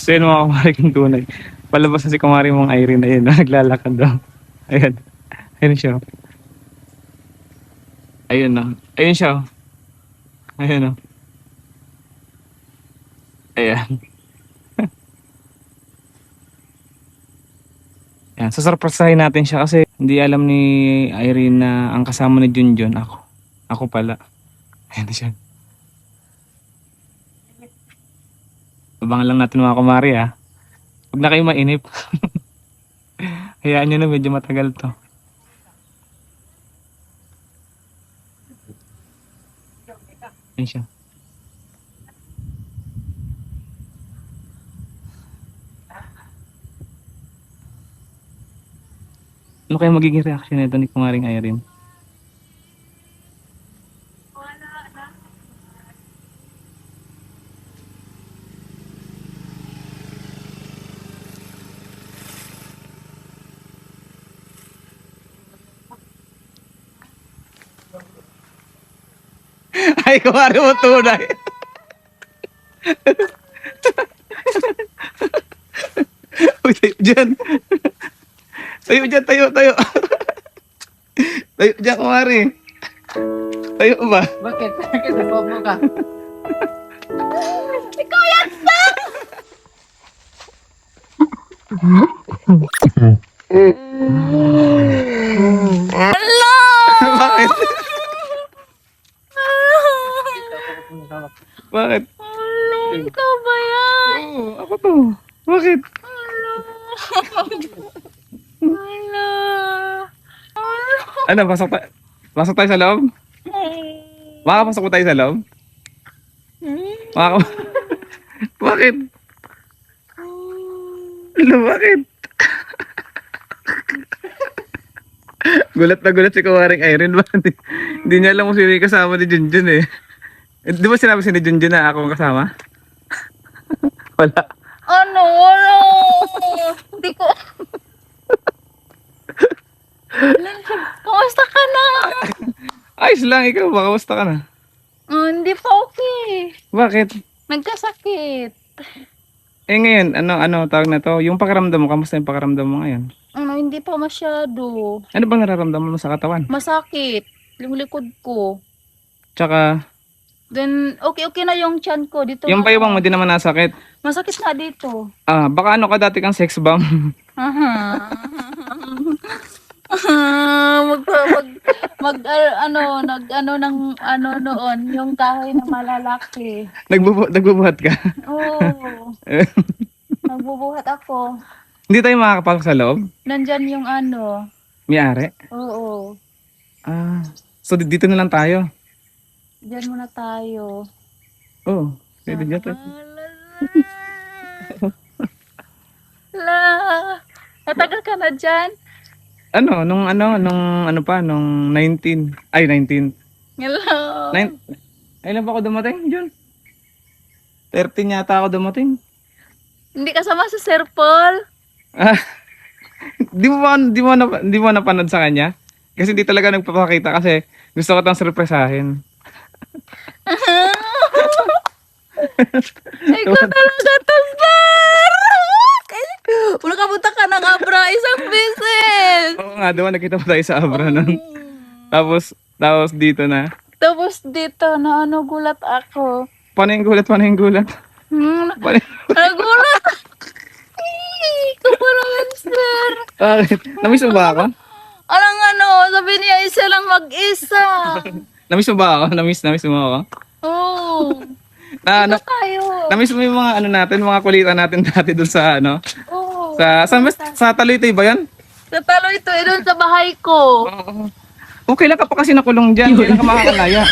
So yun mga kumari kong tunay. Palabas na si kumari mong Irene. Ayun, naglalakad daw. Ayan. Ayun siya. Ayun na. Ayun siya. Ayun na. Ayan. Ayan. Sasurpresahin natin siya kasi hindi alam ni Irene na ang kasama ni Junjun ako. Ako pala. Ayan na siya. Abangan lang natin mga kumari ha. Huwag na kayo mainip. Hayaan nyo na medyo matagal to. Ayan siya. Ano kaya magiging reaction nito ni kumaring Irene? Ay, kumari mo tunay. Uy, tayo dyan. Tayo dyan, tayo. Tayo dyan, kumari. Tayo ba? Bakit? Bakit nagbobo ka? Ikaw yan, Sam! Hello! Bakit? Bakit? Hello, ikaw ba yan? Oo, ako to. Bakit? Hello. Ano, pasok tayo sa loob? Makakapasok ba tayo sa loob? Bakit? Ano, bakit? Gulat na gulat si Kuwaring Irene. Bakit? Hindi niya alam kung sino yung kasama ni Junjun eh. Di ba sinabi si ni Junjun na ako ang kasama? Wala. Ano? Wala. Hindi ko... Kamusta ka na? Ayos lang, ikaw ba? Kamusta ka na? Hindi pa okay. Bakit? Nagkasakit. Eh ngayon, ano tawag na to? Yung pakiramdam mo, kamusta yung pakiramdam mo ngayon? Hindi pa masyado. Ano bang nararamdaman mo sa katawan? Masakit. Yung likod ko. Tsaka, Then, okay na yung chan ko. Dito yung na paibang lang. mo di naman nasakit. Masakit na dito. Baka ano ka dati kang sex bomb. Aha. Noon, yung kahoy na malalaki. Nagbubuhat ka. Oo. Nagbubuhat ako. Hindi tayo makakapasok sa loob? Nandyan yung ano. May-ari? Oo. So dito na lang tayo. Diyan muna tayo. Oo. Pwede dyan tayo. Natagal ka na dyan? Nung 19. Ay, 19. Hello. Ilan pa ako dumating, John? 13 yata ako dumating. Hindi kasama sa Sir Paul? Di mo napanood sa kanya? Kasi di talaga nagpapakita kasi gusto ko tang surpresahin. Ikaw talaga to, Sir! Wala kapunta ka ng Abra isang beses! Oo nga, diba nakita mo tayo sa Abra nun. Tapos dito na. Tapos dito, gulat ako. Paano yung gulat? Paano? Nagulat! Ikaw pa naman, Sir! Bakit? Namiss mo ba ako? Alang sabi niya isa lang mag-isa. Namiss mo ba ako? Namiss mo ako? Oo. Na, Tayo. namiss mo yung mga kulitan natin dati dun sa Oo. sa Taloytoy ba yan? Natalo ito, doon sa bahay ko. Oo. Kailan ka pa kasi nakulong dyan? Kailan ka makakalaya?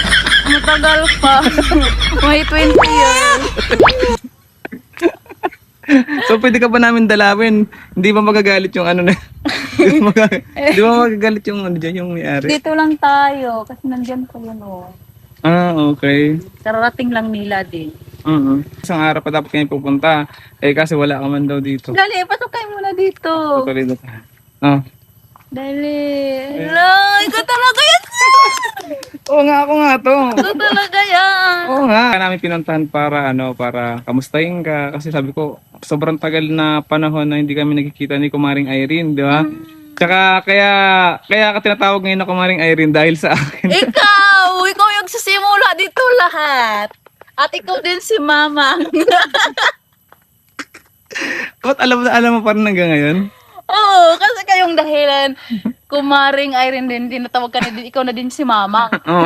Matagal pa. May 20 years. So pwede ka ba namin dalawin? Hindi ba magagalit yung na? Di ba magagalit yung dyan yung may-ari? Dito lang tayo, kasi nandyan ko yun, Okay. Kararating lang nila din. Isang araw pa dapat kayo pupunta. Kasi wala ka man daw dito. Dali, pasok kayo muna dito. Tuloy na tayo. Dali. Hello, ikaw talaga yan, Sir! Oo nga, ako nga to. Ito talaga yan. Oo nga. Kaya namin pinuntahan para kamustahin ka. Kasi sabi ko, sobrang tagal na panahon na hindi kami nagkikita ni Kumaring Irene, di ba? Tsaka kaya ka tinatawag ngayon na Kumaring Irene dahil sa akin. Ikaw yung sisimula dito lahat. At ikaw din si Mama. Ba't alam mo pa rin hanggang ngayon? Oo, kasi kayong dahilan. Kumaring Irene din, tinatawag ka na din, ikaw na din si Mama. Oo.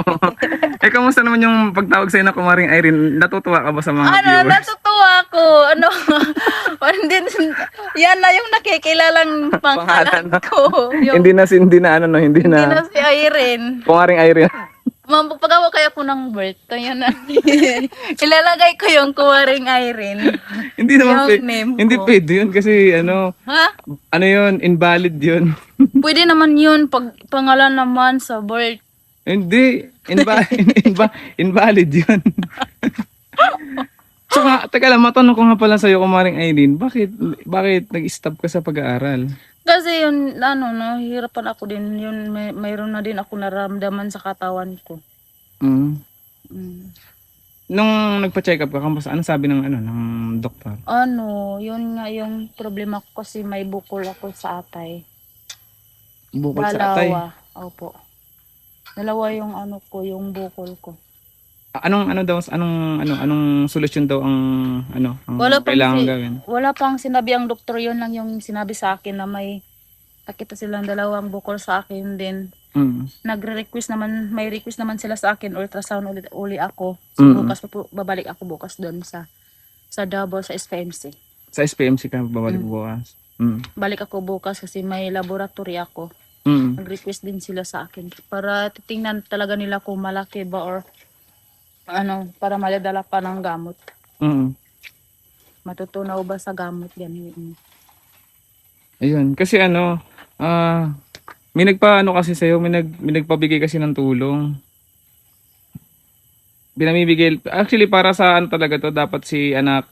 Eh, kamusta naman yung pagtawag sa'yo na Kumaring Irene? Natutuwa ka ba sa mga viewers? Natutuwa ako. Din, yan na yung nakikilalang pangalan ko. Yung, Hindi na hindi na si Irene. Kumaring Irene. Pagawa kaya ko ng birth. Kaya na. Ilalagay ko yung Kumaring Irene. Hindi naman Yung name ko. hindi pwede yun kasi Ha? ano yun, invalid yun. Pwede naman yun pag pangalan naman sa birth. Hindi, invalid yun. Tsaka, teka lang, matanong ko nga pala sa'yo, Kumaring Irene, bakit nag-stop ka sa pag-aaral? Kasi yun, nahihirapan ako din. Yun, mayroon na din ako naramdaman sa katawan ko. Mm. Mm. Nung nagpa-check up ka, ano sabi ng doktor? Yun nga yung problema ko kasi may bukol ako sa atay. Bukol sa atay. Dalawa. Opo. Dalawa yung yung bukol ko. Anong solusyon daw ang kailangan gawin? Wala pang sinabi ang doktor, yun lang yung sinabi sa akin na may nakita silang dalawang bukol sa akin din. Mm. May request naman sila sa akin, ultrasound uli ako. So, bukas babalik ako bukas doon sa Davao sa SPMC. Sa SPMC ka babalik bukas? Mm. Balik ako bukas kasi may laboratory ako. Mm. Nag-request din sila sa akin para titingnan talaga nila kung malaki ba or para maladala pa ng gamot. Mm. Matutunaw ba sa gamot ganyan. Ayun, kasi may kasi sa'yo, may nagpabigay kasi ng tulong. Binamibigay, actually para sa talaga to, dapat si anak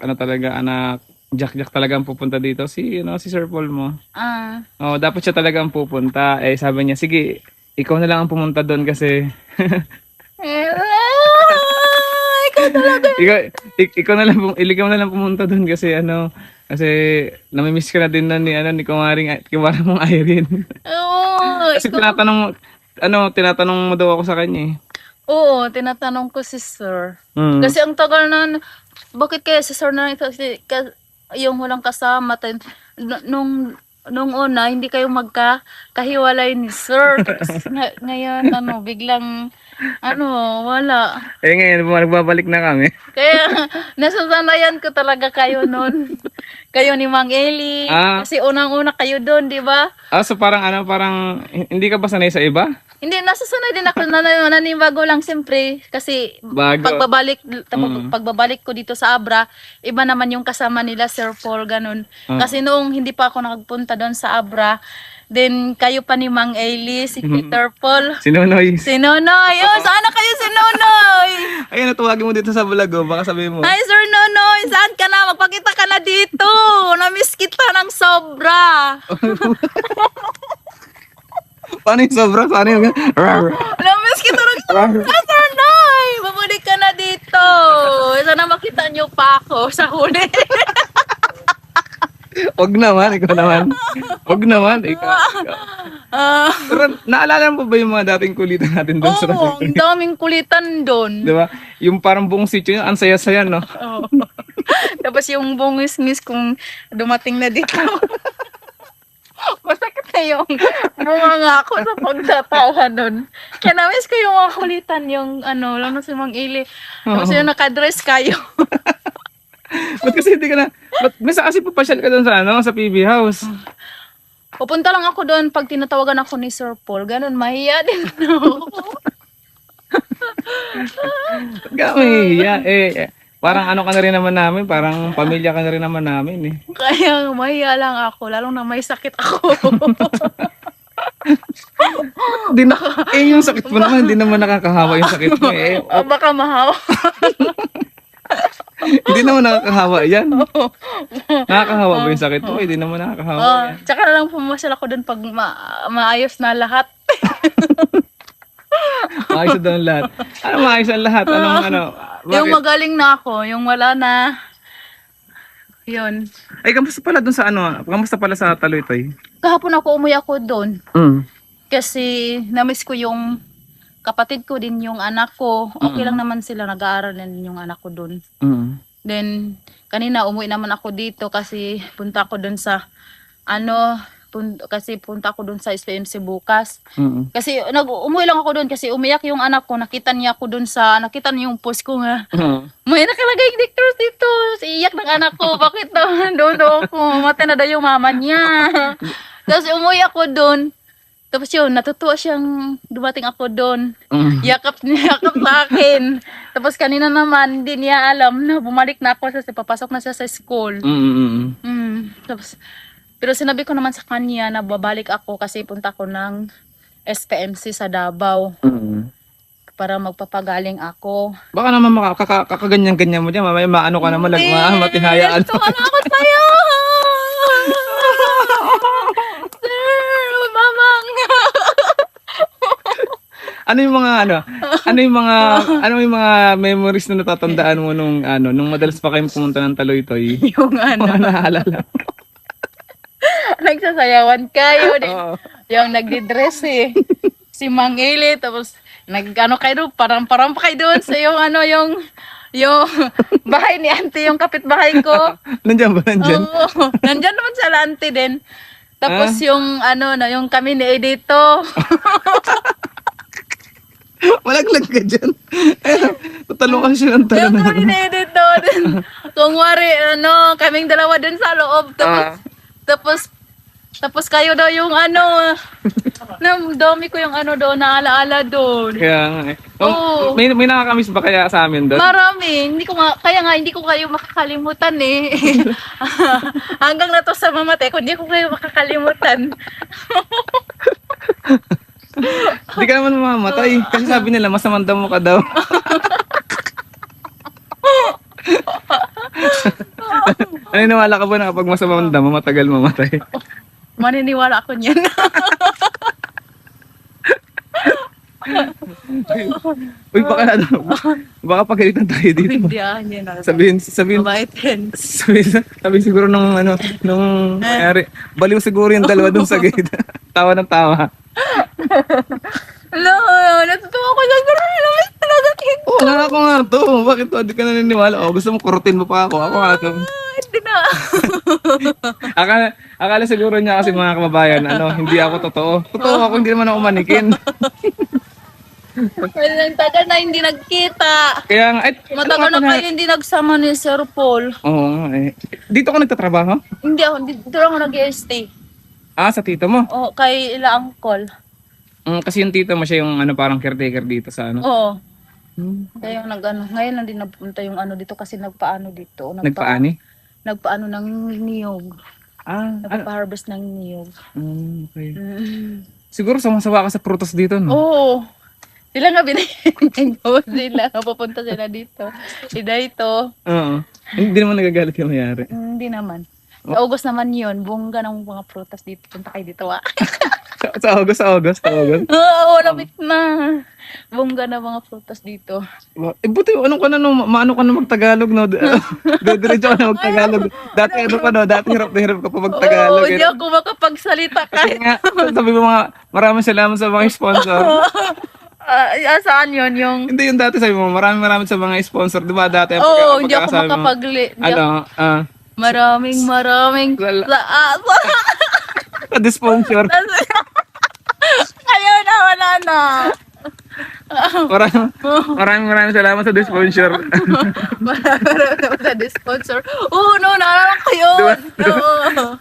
Jack talaga ang pupunta dito, si Sir Paul mo. Oh, dapat siya talaga ang pupunta. Eh, sabi niya, sige, ikaw na lang ang pumunta doon kasi Ikaw talaga. ikaw na lang pumunta doon kasi kasi namimiss ka na din ni Kumaring mong Irene. Oo. Kasi tinatanong mo daw ako sa kanya eh. Oo, tinatanong ko si Sir. Mm. Kasi ang tagal na, bakit kaya si Sir na ito, yung walang kasama, nung una, hindi kayo magkahiwalay ni Sir. Tapos ngayon, biglang, wala. Eh ngayon, nagbabalik na kami. Kaya, nasasanayan ko talaga kayo nun. Kayo ni Mang Eli. Kasi unang-una kayo doon, di ba? So parang hindi ka ba sanay sa iba? Hindi, nasasanay din ako, nanibago lang siyempre. Kasi Bago. pagbabalik ko dito sa Abra, iba naman yung kasama nila, Sir Paul, ganun. Kasi noong hindi pa ako nakagpunta doon sa Abra, then kayo pa ni Mang Eli, si Peter Paul. Si Nonoy. Si Nonoy. Sana kayo si Nonoy. Ayun, natawagin mo dito sa vlog, baka sabihin mo. Hi, Sir Nonoy. Saan ka na? Magpakita ka na dito. Namiss kita ng sobra. Paano yung sobra? Paano yung Namiss kita ng sobra, Sir Noy. Babalik ka na dito. Sana makita niyo pa ako sa huli. Wag naman, ikaw naman. Wag naman, ikaw. Pero naalala mo ba yung mga dating kulitan natin doon sa Oo, ang daming kulitan doon. Di ba? Yung parang buong sitio yun, ang saya-saya, no? Oo. Tapos yung bungis-ngis kung dumating na dito. Masakit na yung bunga nga ako sa pagtatawa nun. Kaya na-miss ko yung mga kulitan, yung lalo si Mang Ili. Tapos yung nakadress kayo. Ba't kasi hindi ka na, minsan kasi papasyal ka doon sa PB House. Pupunta lang ako doon pag tinatawagan ako ni Sir Paul. Ganun, mahiya din ako. Ba't ka mahihiya? Parang ka na rin naman namin, parang pamilya ka na rin naman namin eh. Kaya mahiya lang ako, lalong na may sakit ako. Yung sakit mo naman, hindi naman nakakahawa yung sakit mo eh. Baka mahawa. Hindi naman nakakahawa yan. Nakakahawa ba yung sakit mo? Hindi naman nakakahawa yan. Tsaka na lang pumasyal ako dun pag maayos na lahat. Maayos na doon lahat. Ano maayos ang lahat? Anong ano? Yung Bakit? magaling na ako, yung wala na. Yun. Ay, kamusta pala doon sa ano? Kamusta pala sa Taloytoy? Kahapon ako umuwi ako doon. Mm. Kasi namiss ko yung kapatid ko din yung anak ko. Okay lang naman sila, nag-aaral din yung anak ko doon. Mm. Then, kanina umuwi naman ako dito kasi punta ako doon sa, ano, kasi punta ako doon sa SPMC bukas. Mm. Kasi umuwi lang ako doon kasi umiyak yung anak ko. Nakita niya yung post ko nga. Mm. May nakalagay yung dictors dito. Iyak ng anak ko. Bakit naman doon ako? Matay na daw yung mama niya. Tapos umuwi ako doon. Tapos yun, natutuwa siyang dumating ako doon. Mm. Yakap sa akin. Tapos kanina naman, hindi niya alam na bumalik na ako kasi papasok na siya sa school. Mm. Tapos, pero sinabi ko naman sa kanya na babalik ako kasi punta ko ng SPMC sa Davao Mm. para magpapagaling ako. Baka naman kakaganyan-ganyan mo dyan. Mamaya maano ka naman. Matinayaan. Gusto ka na ako sa'yo! Sir, mamang! Ano yung mga ano yung mga memories na natatandaan mo nung madalas pa kayong pumunta ng Taloytoy? Yung Mga naalala. nagsasayawan kayo. Oo. Yung nagdi-dress eh. Si Mang Eli, tapos kayo doon, parang pa kayo doon sa yung bahay ni auntie, yung kapitbahay ko. Nandiyan ba? Nandiyan? Oo, nandyan naman sa auntie din. Tapos yung yung kami ni Edito. Malaglag ka dyan. Tatalo kasi siya ng talo Yung na. kami ni Edito din. Kung wari, kaming dalawa din sa loob. Tapos kayo daw yung dami ko yung doon, naalaala doon. Kaya nga eh. Oo. May nakakamiss ba kaya sa amin doon? Marami. Hindi ko kayo makakalimutan eh. Hanggang na to sa mamatay ko, hindi ko kayo makakalimutan. Hindi ka naman mamamatay. Kasi sabi nila, masamang damo ka daw. Naniniwala ka ba na kapag masamang damo, matagal mamatay? Maniniwala ako niyan. Uy, baka pagalitan tayo dito. Hindi yan. Sabihin, Mabait din. sabihin siguro nung mayari. Baliw siguro yung dalawa dun sa gate. Tawa ng tawa. Hello, natutuwa ko lang. Namiss talaga kita. Oo, ako nga to. Bakit to? Di ka naniniwala. O, gusto mo kurutin mo pa ako. Ako nga to. Hindi na. Akala siguro niya kasi mga kababayan, hindi ako totoo. Totoo ako, hindi naman ako manikin. Ang tagal na hindi nagkita. Kaya nga, Matagal na kayo hindi nagsama ni Sir Paul. Oo nga eh. Dito ka nagtatrabaho? Hindi ako, dito lang ako nag-stay. Ah, sa tito mo? O, kay ila uncle. Kasi yung tito mo siya yung parang caretaker dito sa Oo. Kaya yung ngayon lang din napunta yung dito kasi nagpaano dito. Nagpaani? Nagpaano ng niyog. Nagpa-harvest ng niyog. Okay. Siguro sawa ka sa prutas dito, no? Oo. Sila nga binigyan ko sila. Papunta sila dito. Sila ito. Oo. Hindi naman nagagalit yung mayari. Hindi naman. Sa August naman yun. Bongga ng mga prutas dito. Punta kayo dito. Sa August. Oo, lapit na. Bongga na mga prutas dito. Buti, maano ka na mag-Tagalog, no? Diretso ka na mag-Tagalog. Dati hirap na hirap ka pa mag-Tagalog. Oo, hindi ako makapagsalita Kasi kahit. nga, sabi mo maraming salamat sa mga sponsor. Saan yun? Yung... Hindi yung dati sabi mo, maraming sa mga sponsor. Di ba dati? Oo, hindi ako makapagli. Maraming. Sa sponsor. Ayaw na, wala na. Maraming salamat sa sponsor. Maraming sa sponsor. Oo, naalala ko yun.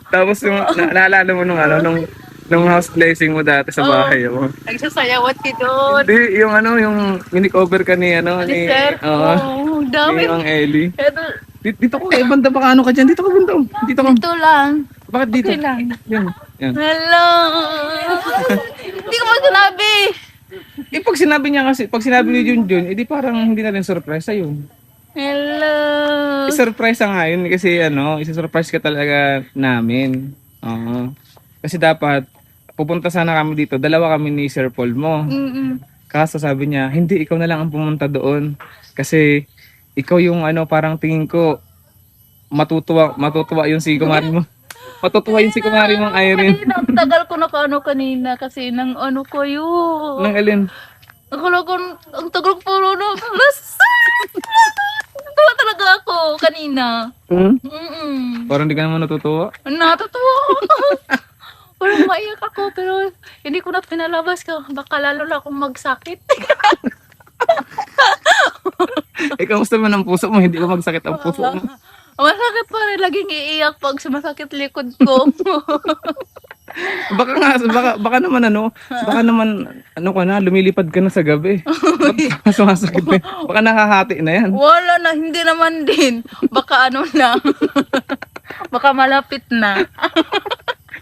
Tapos yung naalala mo nung house blessing mo dati sa bahay mo. Nagsasayawat ki doon. Hindi, yung mini-cover ka ni Sir, dami. Ni Mang Ellie. Dito ko kay banda baka ka dyan. Dito ka banda. Dito ka. Ito lang. Bakit dito? Okay lang. Yan. Hello. Hindi ko pa sinabi. Pag sinabi ni Junjun, edi parang hindi na rin surprise sa'yo. Hello. I-surprise nga yun kasi isa-surprise ka talaga namin. Oo. Kasi dapat pupunta sana kami dito. Dalawa kami ni Sir Paul mo. Kaso sabi niya, hindi, ikaw na lang ang pumunta doon. Kasi ikaw yung ano, parang tingin ko, matutuwa yung si kumari mo. Matutuwa yung si kumari mong Irene. Kanina, ang tagal ko nakaano kanina kasi nang ano ko yun. Nang alin? Akala ko, ang tagal ko puro na, Natuwa talaga ako kanina. Hmm? Mm-mm. Parang di ka naman natutuwa. Natutuwa ako. Parang maiyak ako pero hindi ko na pinalabas ka. Baka lalo na akong magsakit. Kamusta man ang puso mo? Hindi ba magsakit ang puso mo? Masakit pa rin. Laging iiyak pag sumasakit likod ko. Baka naman ano ka na, lumilipad ka na sa gabi. Ba't sumasakit na? Baka nakahati na yan. Wala na, hindi naman din. Baka ano na. Baka malapit na.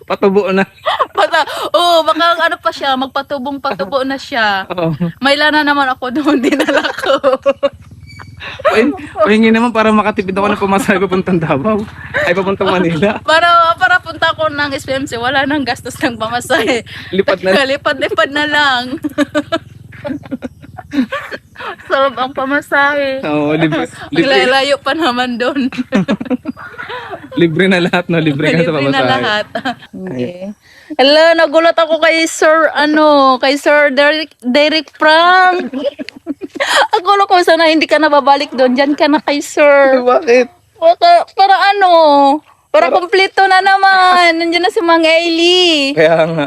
Patubo na. Baka ano pa siya, magpatubong-patubo na siya. Oo. May lana naman ako doon, dinala ko. Pahingi naman para makatipid ako ng pamasahe papuntang Davao. Ay, papuntang Manila. Para punta ko ng SPMC, wala nang gastos ng pamasahe. Lipad na. Lipad-lipad na lang. Sarap ang pamasahe. Oo, libre Layo pa naman doon. libre na lahat, no? Libre ka sa Libre na pamasahe. lahat. Okay. Hello, nagulat ako kay Sir Derek Frank. Akala ko sana hindi ka na babalik doon. Diyan ka na kay Sir. Bakit? Para ano? Para kumpleto na naman. Nandiyan na si Mang Ailey. Kaya nga.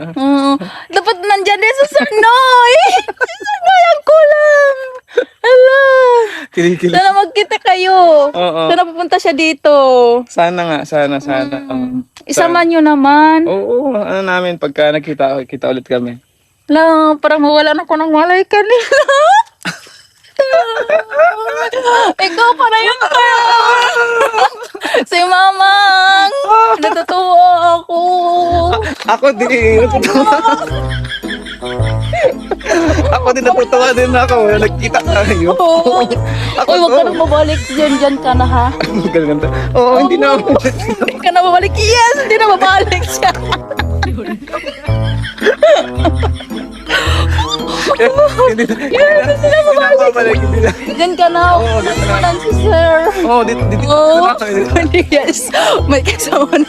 Dapat nandyan din si Sir Noy. Si Sir Noy ang kulang. Hello. Kilikili. Sana magkita kayo. Oo. Sana pupunta siya dito. Sana nga, sana. Isama nyo naman. Oo, ano namin, pagka kita ulit kami. Lang, parang mawala na ko ng malay kanila. Ikaw pa na yun ka. Si Mamang. Natutuwa ako. Ako din. Ako din natutuwa din ako. Nagkita tayo. Oo. Uy, wag ka nang mabalik. Diyan ka na ha. Ganda. Oo, hindi na ako. Hindi ka na mabalik. Yes, hindi na mabalik siya. Hindi na mabalik. Diyan ka na. Oo, diyan ka na. Walang si Sir. Oo, dito Oo. na ako. Yes. May kasama na.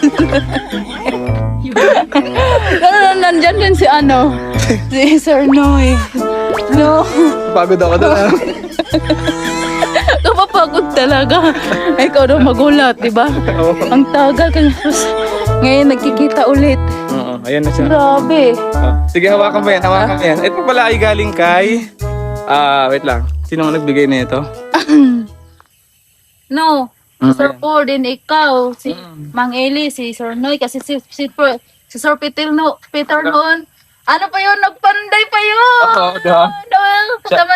Nandyan din si si Sir Noy. No. Pagod ako doon. Kapapagod talaga. Ikaw daw magulat, di ba? Oo. Ang tagal ka. Ngayon nagkikita ulit. Oo, ayan na siya. Grabe. Sige, hawakan mo yan. Ito pala ay galing kay... wait lang. Sino ang nagbigay na ito? No. Mm, Sir ayan. Paul din ikaw. Si Mang Eli, si Sir Noy. Kasi si Sir Peter noon. Ano pa yun? Nagpanday pa yun. Oo, diba? Kasama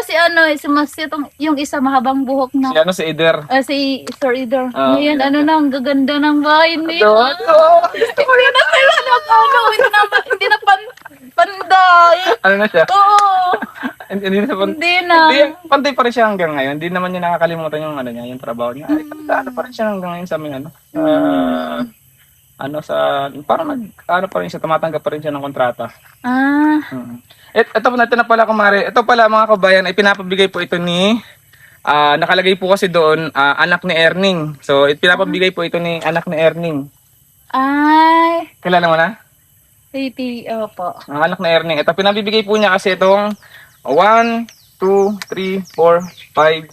yung isa mahabang buhok na. Si Eder. Si Sir Ider. Oo. Ngayon, ang gaganda ng bahay niya. Hindi na sila hindi na panday. Ano na siya? Oo. Hindi na siya Hindi na. Hindi, pantay pa rin siya hanggang ngayon. Hindi naman niya nakakalimutan yung yung trabaho niya. Ay, ano pa rin siya hanggang ngayon sa aming pa rin siya, tumatanggap pa rin siya ng kontrata. Ito na pala kumare. Ito pala mga kabayan, ay pinapabigay po ito ni nakalagay po kasi doon anak ni Erning. So, pinapabigay po ito ni anak ni Erning. Ay. Kilala mo na? Opo. Ang anak ni Erning. Ito pinabibigay po niya kasi itong 1, 2, 3, 4, 5,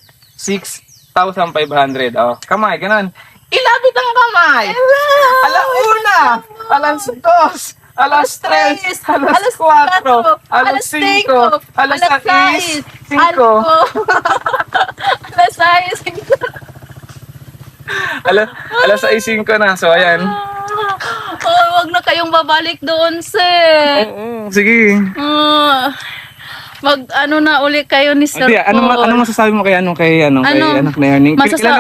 6,500. Oh, kamay, ganun. Ilapit ang kamay! Alauna! Alas 2! Alas 3! Alas 4! Alas 5! Alas 6! 5! Alas 6! Alas 6:05 na. So, ayan. Wag na kayong babalik doon, sir. Oo, sige. Na uli kayo ni Sir Ate, ano Paul. masasabi mo kay anak na Erning? Kilala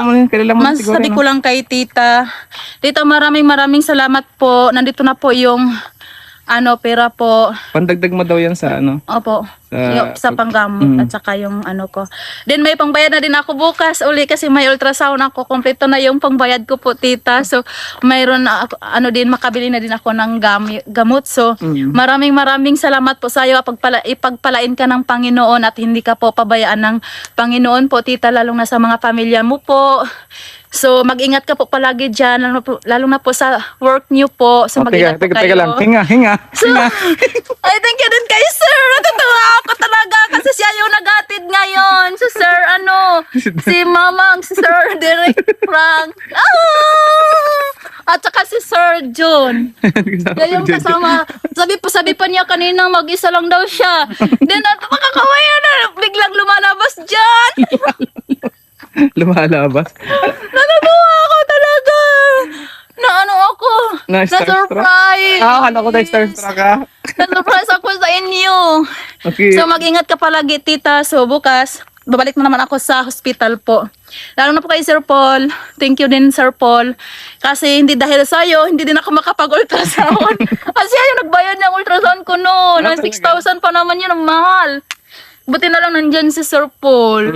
mo siguro, Masasabi no? ko lang kay tita. Tita, maraming salamat po. Nandito na po yung pera po. Pandagdag mo daw yan sa Opo. Sa panggamot at saka yung ano ko. Then may pangbayad na din ako bukas uli kasi may ultrasound ako. Kompleto na yung pangbayad ko po, tita. So mayroon na ako, ano din, makabili na din ako ng gamot. So maraming salamat po sa iyo. Ipagpalain ka ng Panginoon at hindi ka po pabayaan ng Panginoon po, tita, lalong na sa mga pamilya mo po. So, mag-ingat ka po palagi dyan, lalo na po sa work niyo po. So, mag-ingat po kayo. Teka lang, hinga. So, I thank you din kay sir. Natutuwa ako talaga kasi siya yung nag-atid ngayon. Si sir, si mamang, si sir Derek Frank. At saka si Sir John. Yan yung kasama. Sabi pa niya kanina mag-isa lang daw siya. Then, makakawaya na. Biglang lumalabas dyan. Lumalabas. Natutuwa ako talaga. Na ano ako. Na-surprise. Ano ko na-starstruck ka? Na-surprise ako sa inyo. Okay. So mag-ingat ka palagi, tita. So bukas, babalik na naman ako sa hospital po. Lalo na po kay Sir Paul. Thank you din, Sir Paul. Kasi hindi dahil sa'yo, hindi din ako makapag-ultrasound. Kasi yung nagbayad ng ultrasound ko noon. 6,000 pa naman yun, ang mahal. Buti na lang nandyan si Sir Paul.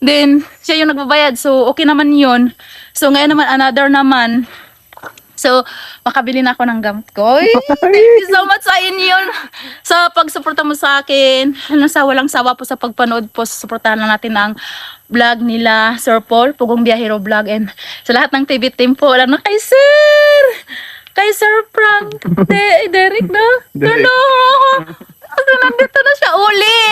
Then, siya yung nagbabayad. So, okay naman yun. So, ngayon naman, another naman. So, makabili na ako ng gamot ko. Ay, thank you so much sa inyo. Sa pagsuporta mo sa akin. Sa walang sawa po sa pagpanood po. Suportahan lang natin ang vlog nila, Sir Paul, Pugong Biyahero Vlog. And sa lahat ng TV team po, alam na kay Sir! Kay Sir Frank. Derek na. Hello! Kasi nandito na siya uli.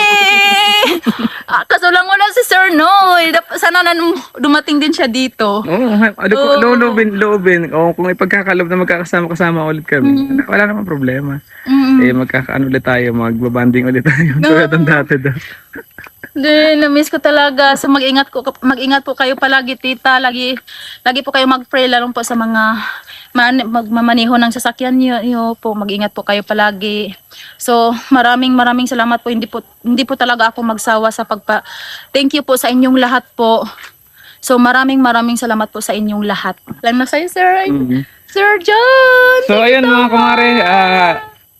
Kaso lang wala si Sir Noy. Sana na dumating din siya dito. Loobin. Kung ipagkakalob na magkakasama-kasama ulit kami, wala namang problema. Magkakaano ulit tayo, magbabanding ulit tayo. Tulad ng dati daw. Na-miss ko talaga. So mag-ingat po kayo palagi, tita. Lagi po kayo mag-pray, lalo po sa mga magmamaneho ng sasakyan niyo po. Mag-ingat po kayo palagi. So maraming salamat po. Hindi po talaga ako magsawa sa thank you po sa inyong lahat po. So maraming salamat po sa inyong lahat. Lang na sa'yo, sir. Sir John. So ayun mga kumare,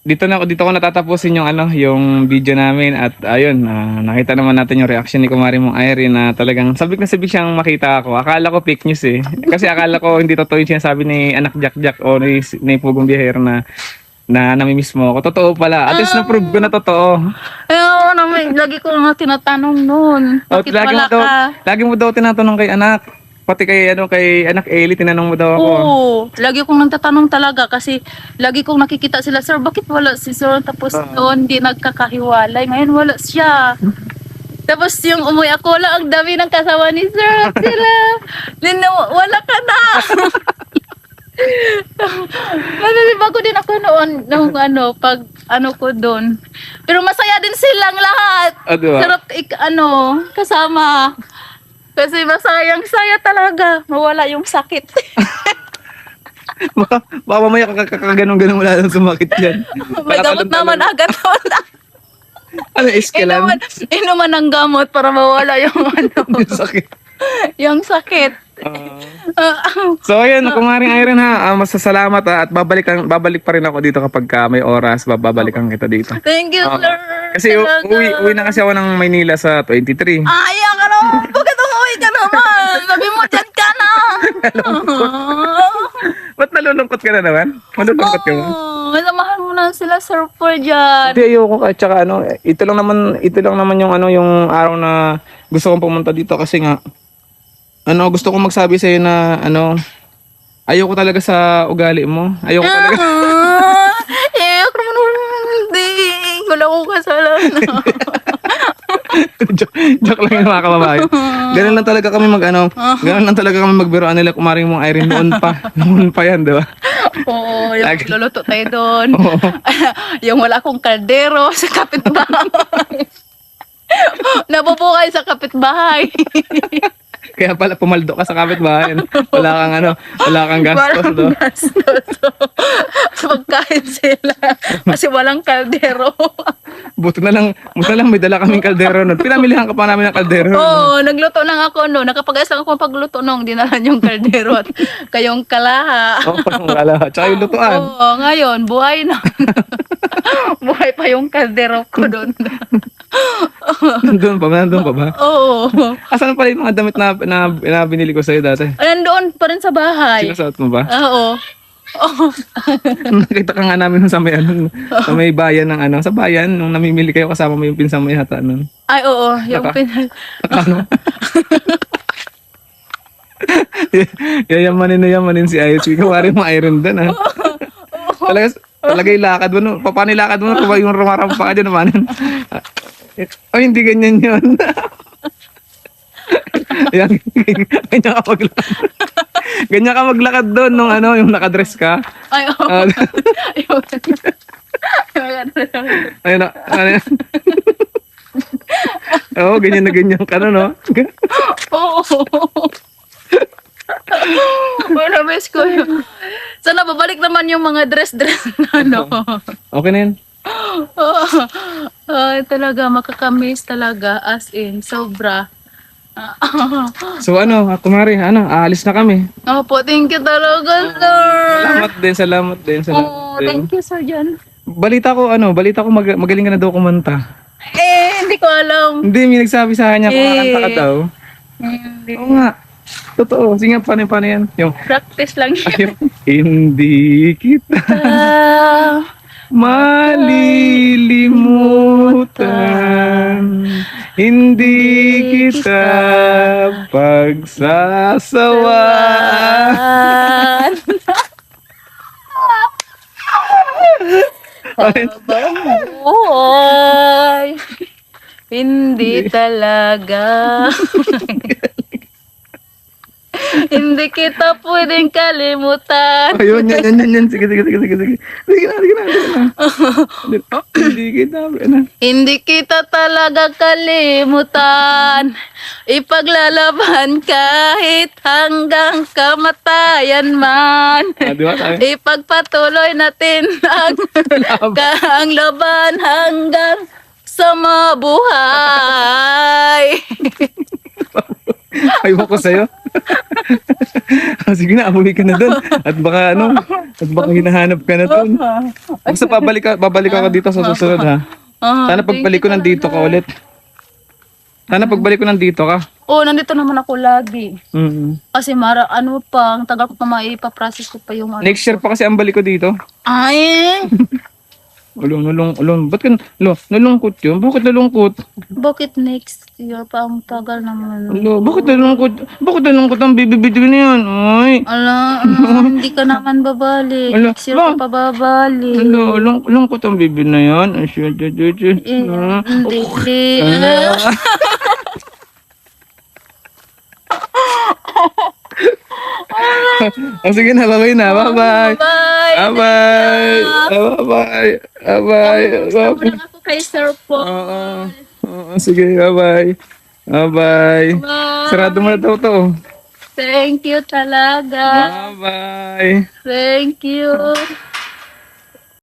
dito ko natatapusin yung video namin at ayun, nakita naman natin yung reaction ni Kumari mong Irene na talagang sabik na sabik siyang makita ako. Akala ko fake news kasi akala ko hindi totoo yung sinasabi ni anak Jack o ni Pugong Biyahero na namimiss mo ako. Totoo pala. At least na-prove ko na totoo. Lagi ko nga tinatanong noon. Bakit wala ka? Lagi mo daw tinatanong kay anak. Pati kay anak Eli, tinanong mo daw ako. Oo, lagi kong nagtatanong talaga kasi lagi kong nakikita sila, sir, bakit wala si sir? Tapos doon, di nagkakahiwalay. Ngayon wala siya. Tapos yung umuwi ako, wala, ang dami ng kasama ni sir. Sila, wala ka na. Bago din ako noon, pag ko doon. Pero masaya din silang lahat. Diba? Sarap kasama. Kasi masayang-saya talaga. Mawala yung sakit. Baka mamaya kakaganong-ganong wala nang sumakit yan. May gamot naman agad wala. Ano, iskelan? Inuman ng gamot para mawala yung yung sakit. yung sakit. So ayun, Kumaring Irene masasalamat at babalik pa rin ako dito kapag may oras, babalikan kita dito. Thank you, sir. Kasi uwi na kasi ako ng Maynila sa 23. Ayaw ka naman. Bakit umuwi ka naman? Sabi mo, dyan ka na. Ba't nalulungkot ka na naman? Malulungkot ka mo? Masamahan mo na sila, sir, po dyan. Hindi, ayoko at saka ito lang naman yung araw na gusto kong pumunta dito kasi nga gusto kong magsabi sa'yo na ayoko talaga sa ugali mo. Ayoko talaga. Ayoko naman. Hindi. Wala ko kasalanan. Joke lang yun mga kababayan. Ganun lang talaga kami ganun lang talaga kami magbiroan nila Kumaring mong Irene noon pa yan, di ba? Oo, yung luluto tayo doon. Yung wala akong kaldero sa kapitbahay. Nabubukay sa kapitbahay. Kaya pala pumaldo ka sa kapitbahay. Wala kang gastos. Walang gastos. Pagkain sila. Kasi walang kaldero. Buti na lang may dala kaming kaldero nun. Pinamilihan ka pa namin ng kaldero. Oo, nagluto lang ako no. Nakapag-ayos lang ako pagluto nung dinalan yung kaldero at kayong kalaha. Oo, parang kalaha. Tsaka yung lutuan. Oo, ngayon, buhay na. Buhay pa yung kaldero ko doon. Nandun pa ba? Oo. Asan pala yung mga damit na binili ko sa'yo dati? Ayan doon pa rin sa bahay. Sinasuot mo ba? Oo. Oo. Nakita ka nga namin sa may, sa may bayan ng sa bayan, nung namimili kayo kasama mo yung pinsang mo yata nun. Ay, oo. Yung Ano? Yayamanin si Ayos. Ikaw rin mo iron doon, ha? Talaga yung lakad mo, no? Paano yung lakad mo, no? Kung yung rumarampa ka dyan naman. Oh, hindi ganyan yun. Yan, ganyan ka maglakad. Ganyan ka maglakad doon nung yung nakadress ka. Ay, oo. Ah, ayun na, Oo, ganyan na ganyan ka na, no? Oo. Wala, miss ko yun. Sana babalik naman yung mga dress-dress na Okay na yun. Ay, talaga, makakamiss talaga. As in, sobra. So kumari, aalis na kami. Opo, thank you talaga, sir. Salamat din. Oh, thank you, sir, John. Balita ko magaling ka na daw kumanta. Hindi ko alam. Hindi, may nagsabi sa kanya kumakanta ka daw. Hindi. Oo nga. Totoo. Sige nga, paano yan? Yung, Practice lang yun. ayun, hindi kita malilimutan. Hindi kita pagsasawaan. Habang buhay, hindi talaga. Hindi kita pwedeng kalimutan. Ayun, yan. Sige na. Hindi kita, Hindi kita talaga kalimutan. Ipaglalaban kahit hanggang kamatayan man. Di ba tayo? Ipagpatuloy natin ang laban hanggang sa mabuhay. Ayaw ko sa'yo. Sige na, umuwi ka na doon. At baka hinahanap ka na doon. Basta babalik ako dito sa susunod, ha. Sana pagbalik ko nandito ka ulit. Oo, nandito naman ako lagi. Mm. Kasi ang tagal ko pa maipaprocess ko pa yung Next year pa kasi ang balik ko dito. Ay! Ulong. Ba't ka nalungkot yun? Bakit nalungkot? Bakit next year pa? Ang tagal naman. Bakit nalungkot? Bakit nalungkot ang bibibidyo na yan? Ay! Hindi ka naman babalik. Ala, Next year ka pa babalik. Lungkot ang bibid na yan. Ay, shit. Hindi. Sige na, bye-bye na. Bye-bye. Bye! Bye-bye. Sobrang ako kay Sir Paul. Oo, sige, bye-bye. Bye-bye. Bye! Sarado mo na daw to. Thank you talaga. Bye-bye. Thank you.